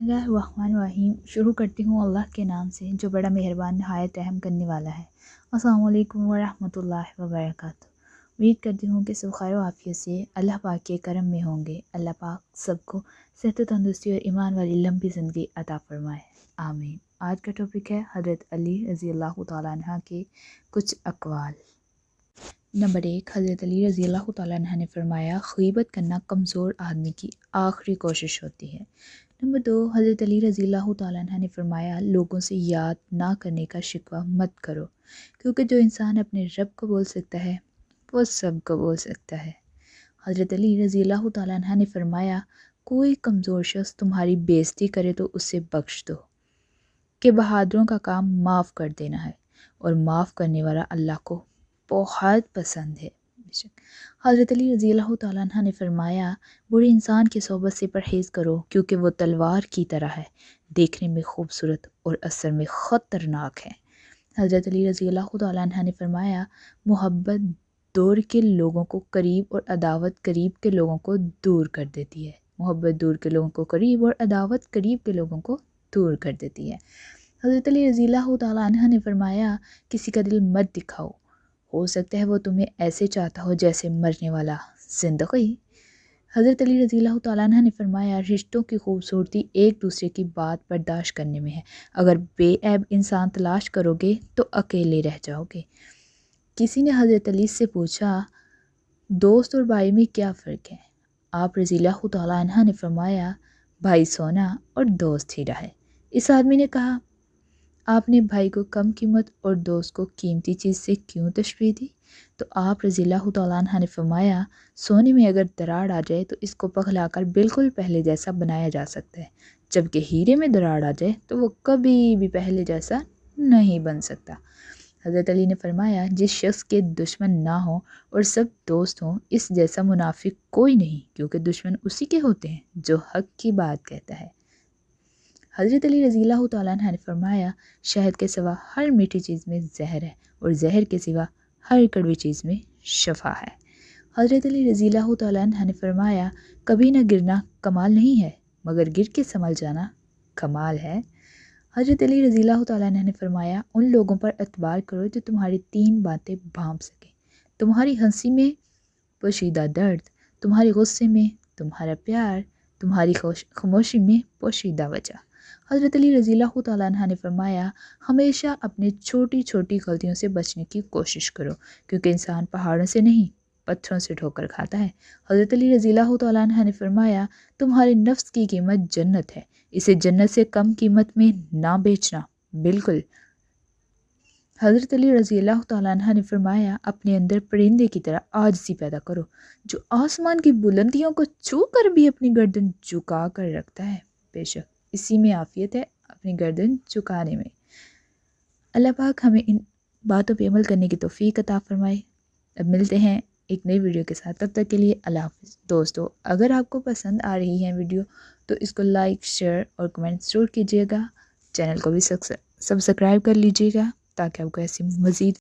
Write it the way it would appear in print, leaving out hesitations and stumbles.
बिस्मिल्लाहिर्रहमानिर्रहीम। शुरू करती हूँ अल्लाह के नाम से जो बड़ा मेहरबान नहायत रहम करने वाला है। अस्सलामु अलैकुम वरहमतुल्लाहि वबरकातुहू। उम्मीद करती हूँ कि सब खैर आफियत से अल्लाह पाक के करम में होंगे। अल्लाह पाक सबको सेहत तंदुरुस्ती और ईमान वाली लंबी ज़िंदगी अता फरमाए, आमीन। आज का टॉपिक है हज़रत अली रज़ी अल्लाह तआला अन्हा के कुछ अक़वाल। नंबर 1, हज़रत अली रज़ी अल्लाह तआला अन्हा ने फरमाया, ग़ीबत करना कमज़ोर आदमी की आखिरी कोशिश होती है। नंबर 2, हज़रत अली रज़ी अल्लाह तआला अन्हा ने फरमाया, लोगों से याद ना करने का शिकवा मत करो, क्योंकि जो इंसान अपने रब को बोल सकता है वो सब को बोल सकता है। हज़रत अली रज़ी अल्लाह तआला अन्हा ने फरमाया, कोई कमज़ोर शख्स तुम्हारी बेइज्जती करे तो उसे बख्श दो, कि बहादुरों का काम माफ़ कर देना है और माफ़ करने वाला अल्लाह को बहुत पसंद है। हज़रत अली रज़ी अल्लाह तआला अन्हा ने फरमाया, बुरे इंसान की सोबत से परहेज़ करो, क्योंकि वो तलवार की तरह है, देखने में खूबसूरत और असर में ख़तरनाक है। हज़रत अली रज़ी अल्लाह तआला अन्हा ने फरमाया, मोहब्बत दूर के लोगों को करीब और अदावत करीब के लोगों को दूर कर देती है। मोहब्बत दूर के लोगों को करीब और अदावत करीब के लोगों को दूर कर देती है। हज़रत अली रज़ी अल्लाह तआला अन्हा ने फरमाया, किसी का दिल मत दिखाओ, हो सकता है वो तुम्हें ऐसे चाहता हो जैसे मरने वाला ज़िंदगी। हज़रत अली रज़ी अल्लाह तआला अन्हा ने फरमाया, रिश्तों की खूबसूरती एक दूसरे की बात बर्दाश्त करने में है। अगर बेऐब इंसान तलाश करोगे तो अकेले रह जाओगे। किसी ने हज़रत अली से पूछा, दोस्त और भाई में क्या फ़र्क है? आप रज़ी अल्लाह तआला अन्हा ने फरमाया, भाई सोना और दोस्त हीरा है। इस आदमी ने कहा, आपने भाई को कम कीमत और दोस्त को कीमती चीज़ से क्यों तशबीह दी? तो आप रज़ी अल्लाह तआला अन्हा ने फरमाया, सोने में अगर दरार आ जाए तो इसको पिघलाकर बिल्कुल पहले जैसा बनाया जा सकता है, जबकि हीरे में दरार आ जाए तो वो कभी भी पहले जैसा नहीं बन सकता। हज़रत अली ने फरमाया, जिस शख्स के दुश्मन ना हो और सब दोस्त हों, इस जैसा मुनाफिक कोई नहीं, क्योंकि दुश्मन उसी के होते हैं जो हक़ की बात कहता है। हज़रत अली रज़ी अल्लाह तआला अन्हा ने फरमाया, शहद के सिवा हर मीठी चीज़ में जहर है और जहर के सिवा हर कड़वी चीज़ में शफा है। हज़रत अली रज़ी अल्लाह तआला अन्हा ने फरमाया, कभी ना गिरना कमाल नहीं है, मगर गिर के संभल जाना कमाल है। हज़रत अली रज़ी अल्लाह तआला अन्हा ने फरमाया, उन लोगों पर एतबार करो जो तुम्हारी 3 बातें भांप सकें, तुम्हारी हंसी में पोशीदा दर्द, तुम्हारे गुस्से में तुम्हारा प्यार, तुम्हारी खामोशी में पोशीदा वजह। हज़रत अली रज़ी अल्लाह तआला अन्हा ने फरमाया, हमेशा अपने छोटी छोटी गलतियों से बचने की कोशिश करो, क्योंकि इंसान पहाड़ों से नहीं पत्थरों से ठोकर खाता है। हज़रत अली रज़ी अल्लाह तआला अन्हा ने फरमाया, तुम्हारे नफ्स की कीमत जन्नत है, इसे जन्नत से कम कीमत में ना बेचना, बिल्कुल। हज़रत अली रज़ी अल्लाह तआला अन्हा ने फरमाया, अपने अंदर परिंदे की तरह आजिज़ी पैदा करो, जो आसमान की बुलंदियों को छू कर भी अपनी गर्दन झुका कर रखता है। बेशक इसी में आफियत है, अपनी गर्दन झुकाने में। अल्लाह पाक हमें इन बातों पे अमल करने की तौफीक अता फरमाए। अब मिलते हैं एक नई वीडियो के साथ, तब तक के लिए अल्लाह हाफ़िज़। दोस्तों, अगर आपको पसंद आ रही है वीडियो तो इसको लाइक, शेयर और कमेंट ज़रूर कीजिएगा। चैनल को भी सब्सक्राइब कर लीजिएगा ताकि आपको ऐसी मज़ीद